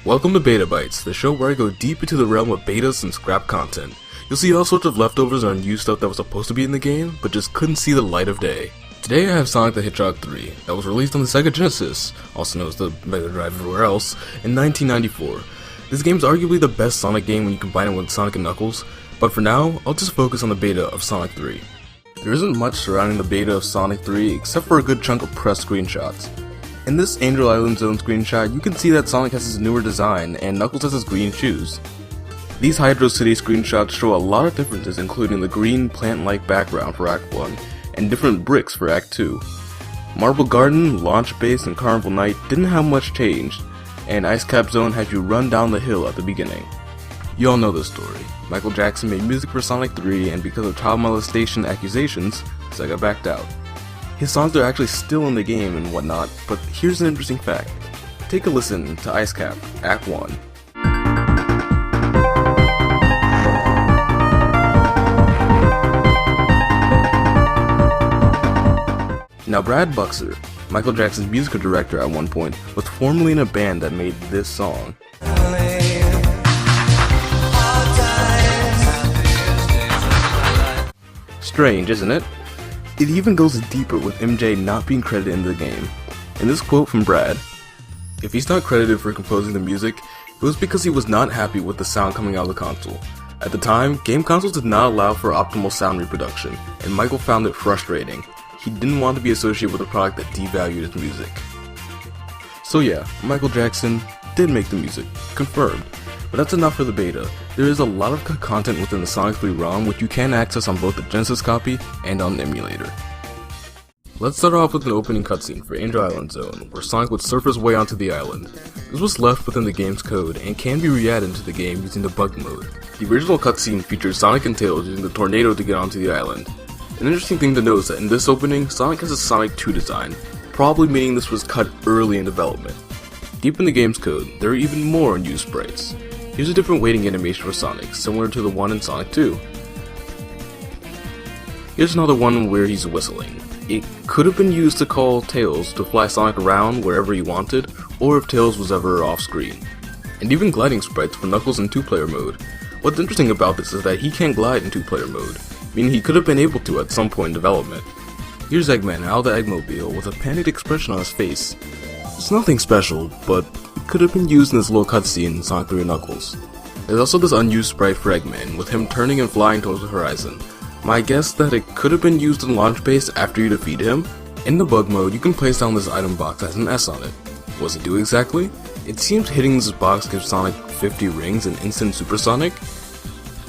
Welcome to Beta Bytes, the show where I go deep into the realm of betas and scrap content. You'll see all sorts of leftovers and unused stuff that was supposed to be in the game, but just couldn't see the light of day. Today I have Sonic the Hedgehog 3, that was released on the Sega Genesis, also known as the Mega Drive everywhere else, in 1994. This game is arguably the best Sonic game when you combine it with Sonic and Knuckles, but for now, I'll just focus on the beta of Sonic 3. There isn't much surrounding the beta of Sonic 3 except for a good chunk of press screenshots. In this Angel Island Zone screenshot, you can see that Sonic has his newer design and Knuckles has his green shoes. These Hydro City screenshots show a lot of differences, including the green plant-like background for Act 1 and different bricks for Act 2. Marble Garden, Launch Base, and Carnival Night didn't have much changed, and Ice Cap Zone had you run down the hill at the beginning. You all know this story. Michael Jackson made music for Sonic 3, and because of child molestation accusations, Sega backed out. His songs are actually still in the game and whatnot, but here's an interesting fact. Take a listen to Ice Cap, Act 1. Now Brad Buxer, Michael Jackson's musical director at one point, was formerly in a band that made this song. Strange, isn't it? It even goes deeper with MJ not being credited in the game. In this quote from Brad, if he's not credited for composing the music, it was because he was not happy with the sound coming out of the console. At the time, game consoles did not allow for optimal sound reproduction, and Michael found it frustrating. He didn't want to be associated with a product that devalued his music. So yeah, Michael Jackson did make the music, confirmed. But that's enough for the beta. There is a lot of good content within the Sonic 3 ROM which you can access on both the Genesis copy and on the emulator. Let's start off with an opening cutscene for Angel Island Zone, where Sonic would surf his way onto the island. This was left within the game's code and can be re-added into the game using debug mode. The original cutscene features Sonic and Tails using the tornado to get onto the island. An interesting thing to note is that in this opening, Sonic has a Sonic 2 design, probably meaning this was cut early in development. Deep in the game's code, there are even more unused sprites. Here's a different waiting animation for Sonic, similar to the one in Sonic 2. Here's another one where he's whistling. It could have been used to call Tails to fly Sonic around wherever he wanted, or if Tails was ever off screen. And even gliding sprites for Knuckles in 2-player mode. What's interesting about this is that he can't glide in 2-player mode, meaning he could have been able to at some point in development. Here's Eggman out of the Eggmobile with a panicked expression on his face. It's nothing special, but it could have been used in this little cutscene in Sonic 3 Knuckles. There's also this unused sprite for Eggman, with him turning and flying towards the horizon. My guess that it could have been used in Launch Base after you defeat him. In debug mode, you can place down this item box that has an S on it. What does it do exactly? It seems hitting this box gives Sonic 50 rings and instant supersonic.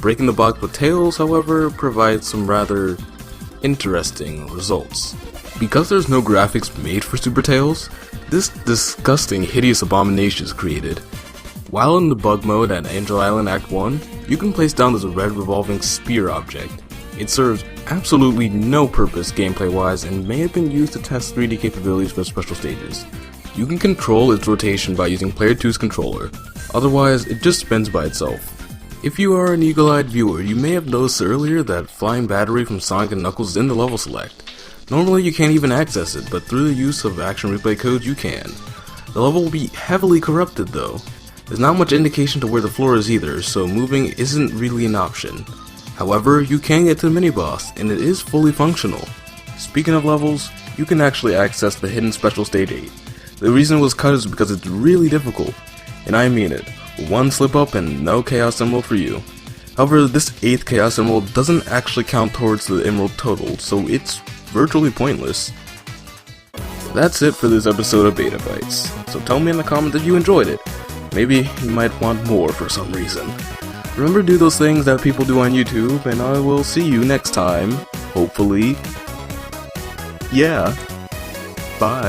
Breaking the box with Tails, however, provides some rather interesting results. Because there's no graphics made for Super Tails, this disgusting, hideous abomination is created. While in debug mode at Angel Island Act 1, you can place down this red revolving spear object. It serves absolutely no purpose gameplay-wise and may have been used to test 3D capabilities for special stages. You can control its rotation by using Player 2's controller, otherwise it just spins by itself. If you are an eagle-eyed viewer, you may have noticed earlier that Flying Battery from Sonic and Knuckles is in the level select. Normally you can't even access it, but through the use of action replay codes you can. The level will be heavily corrupted though. There's not much indication to where the floor is either, so moving isn't really an option. However, you can get to the mini-boss, and it is fully functional. Speaking of levels, you can actually access the hidden special stage 8. The reason it was cut is because it's really difficult, and I mean it. One slip up and no Chaos Emerald for you. However, this 8th Chaos Emerald doesn't actually count towards the Emerald total, so it's virtually pointless. That's it for this episode of Beta Bytes, so tell me in the comments if you enjoyed it. Maybe you might want more for some reason. Remember to do those things that people do on YouTube, and I will see you next time, hopefully. Yeah. Bye.